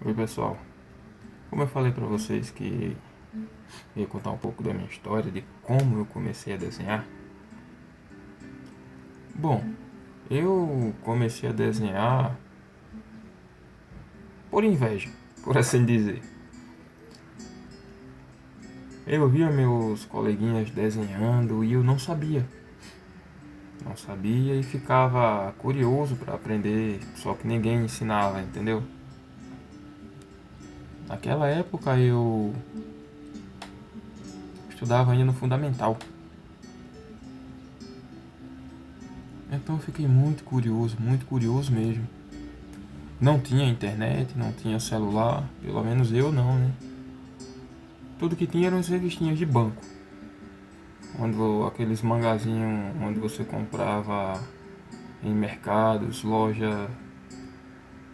Oi pessoal, como eu falei pra vocês que ia contar um pouco da minha história, de como eu comecei a desenhar. Bom, eu comecei a desenhar por inveja, por assim dizer. Eu via meus coleguinhas desenhando e eu não sabia. Não sabia e ficava curioso para aprender, só que ninguém ensinava, entendeu? Naquela época eu estudava ainda no fundamental. Então eu fiquei muito curioso mesmo. Não tinha internet, não tinha celular, pelo menos eu não, né? Tudo que tinha eram as revistinhas de banco, onde aqueles mangazinhos onde você comprava em mercados, loja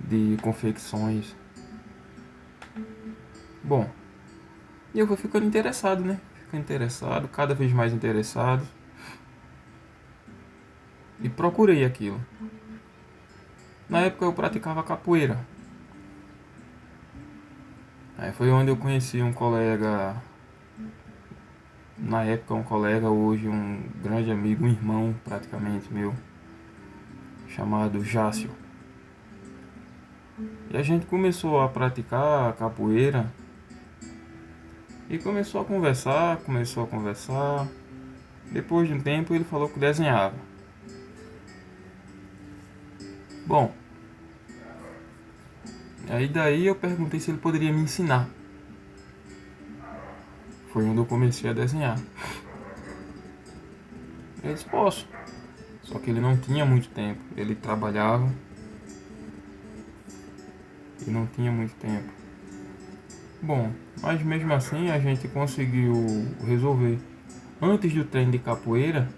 de confecções. Bom, e eu fui ficando interessado, né? Ficando interessado, cada vez mais interessado, e procurei aquilo. Na época eu praticava capoeira. Aí foi onde eu conheci um colega, na época um colega, hoje um grande amigo, um irmão praticamente meu, chamado Jácio. E a gente começou a praticar capoeira e começou a conversar, começou a conversar. Depois de um tempo ele falou que desenhava. Bom, aí daí eu perguntei se ele poderia me ensinar. Foi onde eu comecei a desenhar. Ele disse, posso. Só que ele não tinha muito tempo. Ele trabalhava e não tinha muito tempo. Bom, mas mesmo assim a gente conseguiu resolver. Antes do treino de capoeira,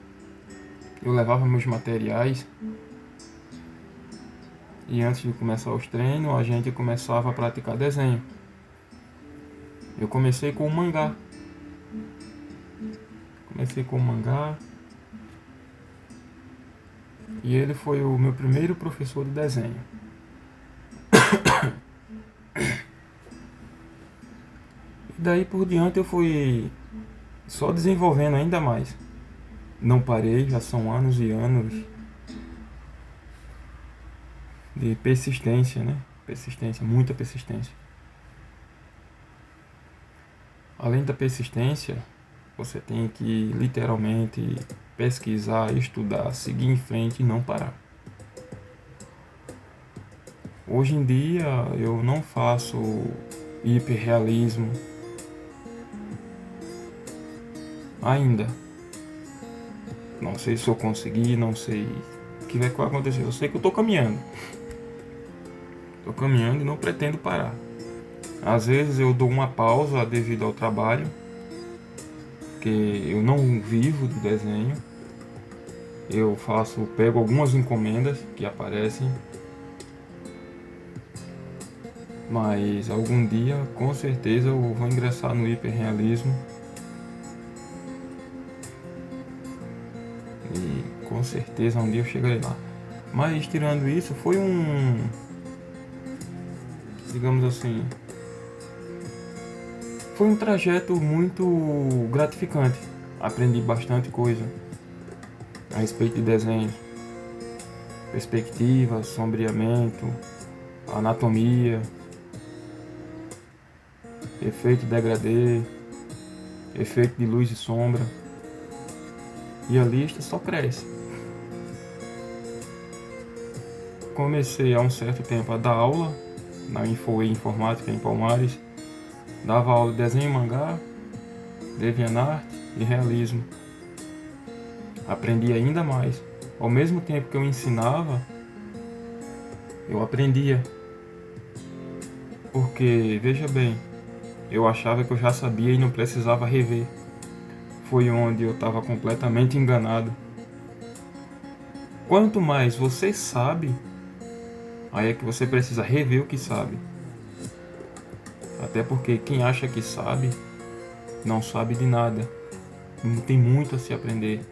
eu levava meus materiais. E antes de começar os treinos, a gente começava a praticar desenho. Eu comecei com o mangá. Comecei com o mangá. E ele foi o meu primeiro professor de desenho. E daí por diante eu fui só desenvolvendo ainda mais. Não parei, já são anos e anos de persistência, né? Persistência, muita persistência. Além da persistência, você tem que literalmente pesquisar, estudar, seguir em frente e não parar. Hoje em dia eu não faço hiperrealismo ainda. Não sei se eu conseguir, não sei o que vai acontecer. Eu sei que eu tô caminhando. Tô caminhando e não pretendo parar. Às vezes eu dou uma pausa devido ao trabalho, porque eu não vivo do desenho. Eu pego algumas encomendas que aparecem, mas algum dia com certeza eu vou ingressar no hiperrealismo e com certeza um dia eu chegarei lá. Mas tirando isso, foi digamos assim, foi um trajeto muito gratificante. Aprendi bastante coisa a respeito de desenho, perspectiva, sombreamento, anatomia, efeito degradê, efeito de luz e sombra. E a lista só cresce. Comecei há um certo tempo a dar aula na Infoway Informática em Palmares. Dava aula de desenho, mangá, DeviantArt e realismo. Aprendi ainda mais. Ao mesmo tempo que eu ensinava, eu aprendia. Porque, veja bem, eu achava que eu já sabia e não precisava rever. Foi onde eu estava completamente enganado. Quanto mais você sabe, aí é que você precisa rever o que sabe. Até porque quem acha que sabe, não sabe de nada. Tem muito a se aprender.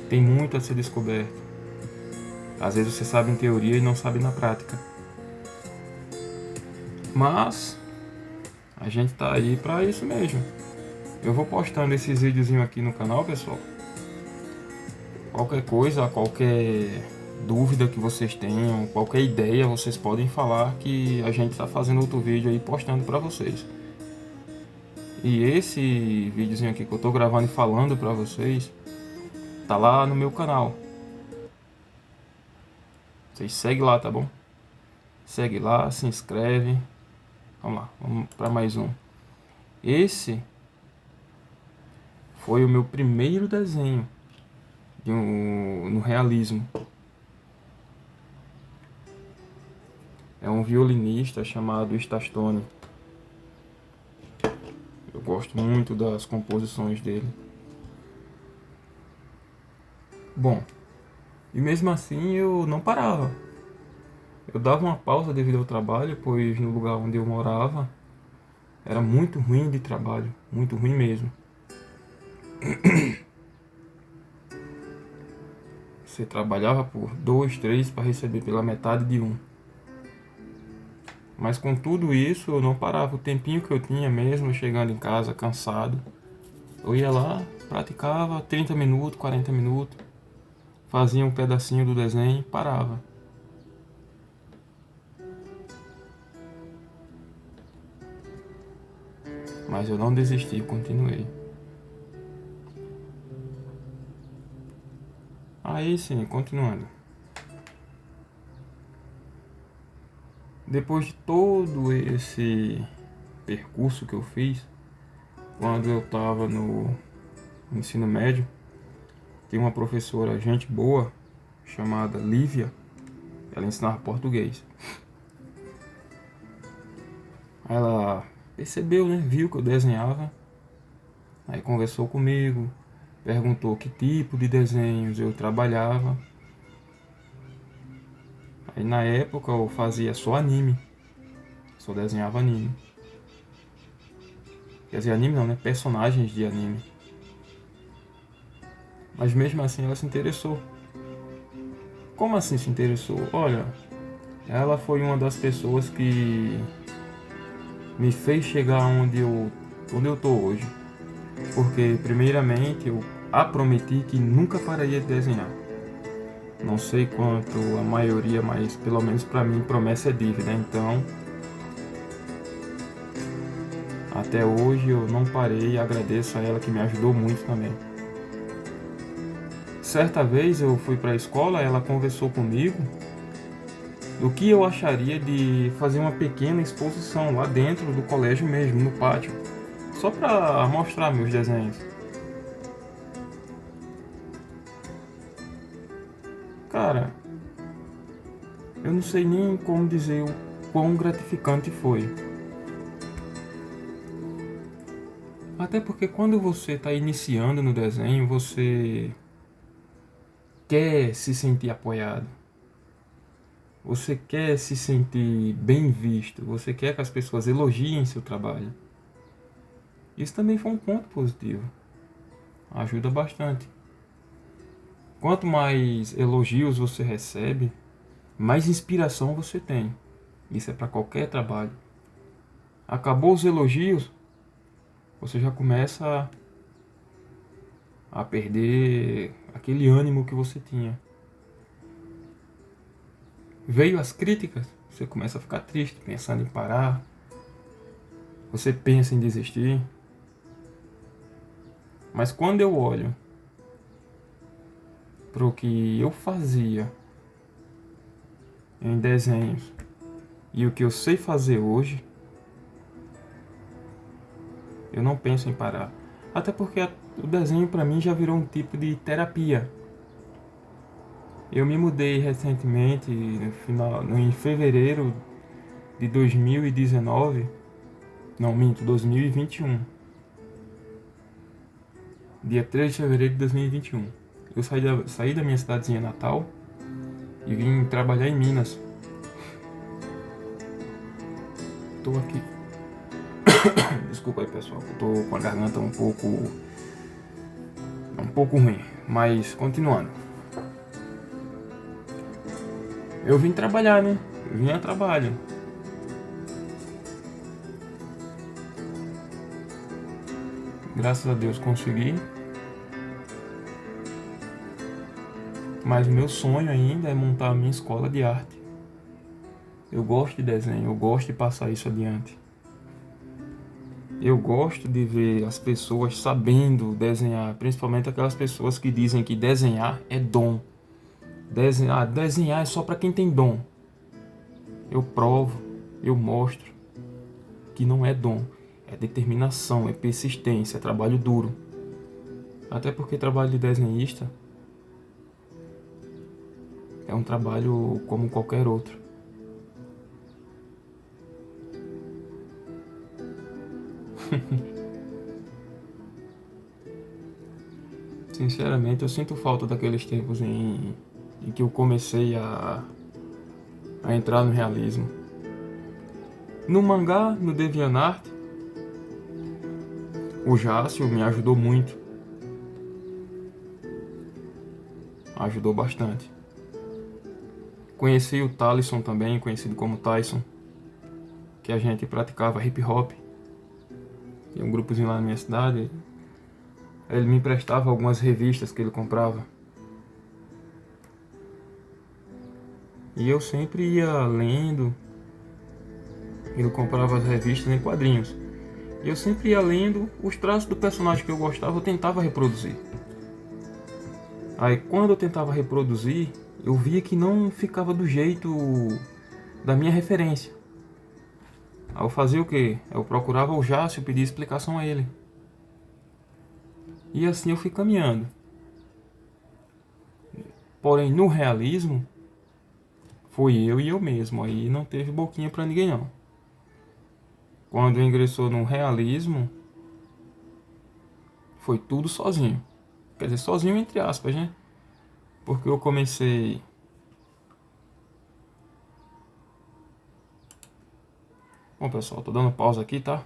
Tem muito a ser descoberto. Às vezes você sabe em teoria e não sabe na prática. Mas a gente tá aí pra isso mesmo. Eu vou postando esses videozinhos aqui no canal, pessoal. Qualquer coisa, qualquer dúvida que vocês tenham, qualquer ideia, vocês podem falar que a gente tá fazendo outro vídeo aí postando pra vocês. E esse videozinho aqui que eu tô gravando e falando pra vocês tá lá no meu canal. Vocês seguem lá, tá bom? Segue lá, se inscreve. Vamos lá, vamos pra mais um. Esse foi o meu primeiro desenho no realismo. É um violinista chamado Stastoni. Eu gosto muito das composições dele. Bom, e mesmo assim eu não parava. Eu dava uma pausa devido ao trabalho, pois no lugar onde eu morava era muito ruim de trabalho, muito ruim mesmo. Você trabalhava por 2, 3 para receber pela metade de um. Mas com tudo isso eu não parava. O tempinho que eu tinha mesmo, chegando em casa cansado, eu ia lá, praticava 30 minutos, 40 minutos, fazia um pedacinho do desenho e parava. Mas eu não desisti, continuei. Aí sim, continuando. Depois de todo esse percurso que eu fiz, quando eu estava no ensino médio, tinha uma professora, gente boa, chamada Lívia. Ela ensinava português. Ela percebeu, né? Viu que eu desenhava. Aí conversou comigo, perguntou que tipo de desenhos eu trabalhava. Aí na época eu fazia só anime. Só desenhava anime. Quer dizer, anime não, né? Personagens de anime. Mas mesmo assim ela se interessou. Como assim se interessou? Olha, ela foi uma das pessoas que me fez chegar onde eu tô hoje. Porque primeiramente eu a prometi que nunca pararia de desenhar. Não sei quanto a maioria, mas pelo menos pra mim promessa é dívida. Então até hoje eu não parei e agradeço a ela que me ajudou muito também. Certa vez eu fui para a escola, ela conversou comigo do que eu acharia de fazer uma pequena exposição lá dentro do colégio mesmo, no pátio, só para mostrar meus desenhos. Cara, eu não sei nem como dizer o quão gratificante foi. Até porque quando você está iniciando no desenho, você quer se sentir apoiado. Você quer se sentir bem visto. Você quer que as pessoas elogiem seu trabalho. Isso também foi um ponto positivo. Ajuda bastante. Quanto mais elogios você recebe, mais inspiração você tem. Isso é para qualquer trabalho. Acabou os elogios, você já começa a perder aquele ânimo que você tinha. Veio as críticas, você começa a ficar triste, pensando em parar. Você pensa em desistir. Mas quando eu olho para o que eu fazia em desenhos e o que eu sei fazer hoje, eu não penso em parar. Até porque o desenho para mim já virou um tipo de terapia. Eu me mudei recentemente, em fevereiro de 2019. Não, minto, 2021. Dia 3 de fevereiro de 2021. Eu saí da minha cidadezinha natal e vim trabalhar em Minas. Tô aqui. Desculpa aí, pessoal, eu tô com a garganta um pouco ruim, mas continuando. Eu vim trabalhar, né? Eu vim a trabalho. Graças a Deus consegui. Mas o meu sonho ainda é montar a minha escola de arte. Eu gosto de desenho, eu gosto de passar isso adiante. Eu gosto de ver as pessoas sabendo desenhar, principalmente aquelas pessoas que dizem que desenhar é dom. Desenhar é só para quem tem dom. Eu provo, eu mostro que não é dom, é determinação, é persistência, é trabalho duro. Até porque trabalho de desenhista é um trabalho como qualquer outro. Sinceramente, eu sinto falta daqueles tempos em que eu comecei a entrar no realismo. No mangá, no DeviantArt, o Jácio me ajudou muito. Ajudou bastante. Conheci o Talisson também, conhecido como Tyson, que a gente praticava hip hop. Tinha um grupozinho lá na minha cidade. Ele me emprestava algumas revistas que ele comprava. E eu sempre ia lendo. Ele comprava as revistas em quadrinhos. E eu sempre ia lendo os traços do personagem que eu gostava, eu tentava reproduzir. Aí quando eu tentava reproduzir, eu via que não ficava do jeito da minha referência. Aí eu fazia o quê? Eu procurava o Jácio e pedia explicação a ele. E assim eu fui caminhando. Porém, no realismo, foi eu e eu mesmo. Aí não teve boquinha pra ninguém não. Quando ingressou no realismo, foi tudo sozinho. Quer dizer, sozinho entre aspas, né? Porque eu comecei... Bom, pessoal, tô dando pausa aqui, tá?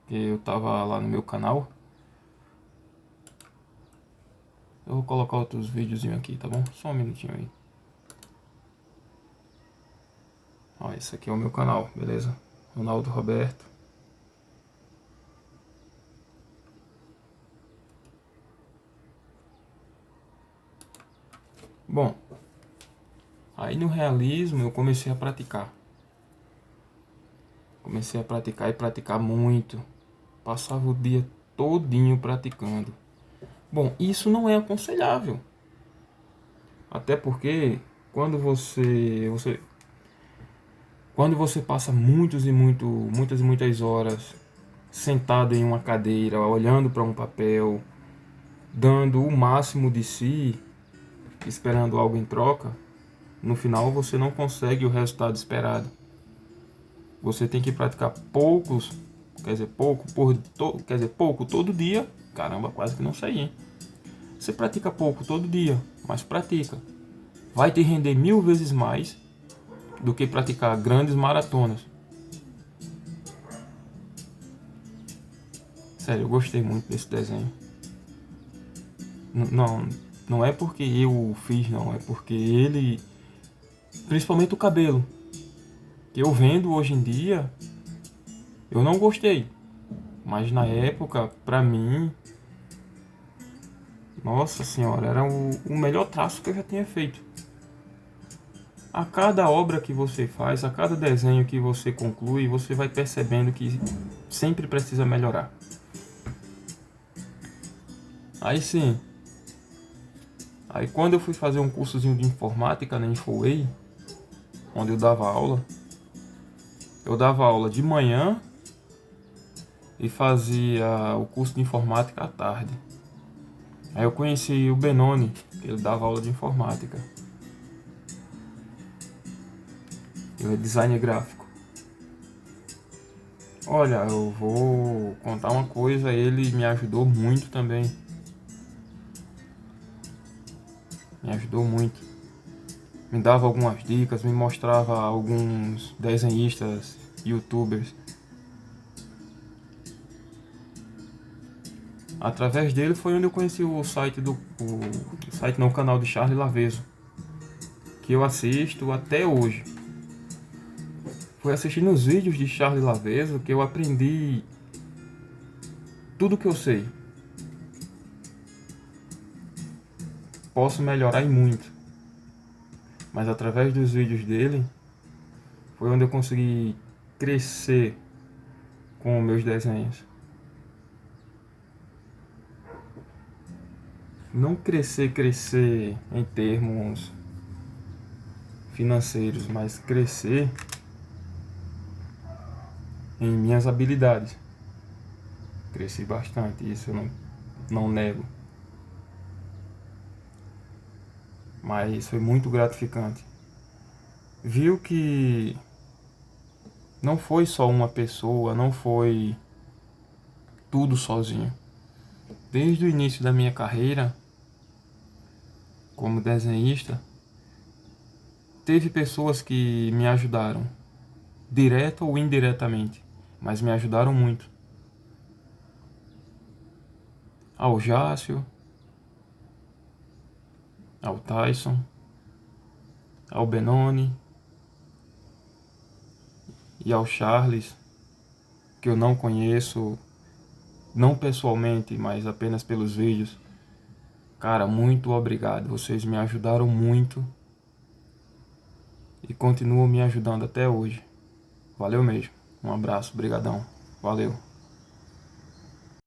Porque eu tava lá no meu canal. Eu vou colocar outros videozinhos aqui, tá bom? Só um minutinho aí. Ó, esse aqui é o meu canal, beleza? Ronaldo Roberto. Bom, aí no realismo eu comecei a praticar. Comecei a praticar e praticar muito. Passava o dia todinho praticando. Bom, isso não é aconselhável. Até porque quando você passa muitas horas sentado em uma cadeira, olhando para um papel, dando o máximo de si, esperando algo em troca, no final você não consegue o resultado esperado. Você tem que praticar pouco todo dia. Caramba, quase que não saí, hein? Você pratica pouco todo dia, mas pratica. Vai te render 1000 vezes mais do que praticar grandes maratonas. Sério, eu gostei muito desse desenho. Não é porque eu fiz, não. É porque ele... Principalmente o cabelo. Que eu vendo hoje em dia, eu não gostei. Mas na época, pra mim... Nossa senhora, era o melhor traço que eu já tinha feito. A cada obra que você faz, a cada desenho que você conclui, você vai percebendo que sempre precisa melhorar. Aí sim. Aí quando eu fui fazer um cursozinho de informática na Infoway, onde eu dava aula de manhã e fazia o curso de informática à tarde. Aí eu conheci o Benoni, que ele dava aula de informática. Ele é designer gráfico. Olha, eu vou contar uma coisa, ele me ajudou muito também. Me ajudou muito. Me dava algumas dicas, me mostrava alguns desenhistas, youtubers. Através dele foi onde eu conheci o site o canal de Charlie Laveso, que eu assisto até hoje. Foi assistindo os vídeos de Charlie Laveso que eu aprendi tudo que eu sei. Posso melhorar e muito. Mas através dos vídeos dele, foi onde eu consegui crescer com meus desenhos. Não crescer em termos financeiros, mas crescer em minhas habilidades. Cresci bastante, isso eu não nego. Mas foi muito gratificante. Viu que não foi só uma pessoa, não foi tudo sozinho. Desde o início da minha carreira como desenhista, teve pessoas que me ajudaram, direta ou indiretamente, mas me ajudaram muito. Ao Jácio, ao Tyson, ao Benoni e ao Charles, que eu não conheço, não pessoalmente, mas apenas pelos vídeos. Cara, muito obrigado, vocês me ajudaram muito e continuam me ajudando até hoje. Valeu mesmo, um abraço, brigadão, valeu.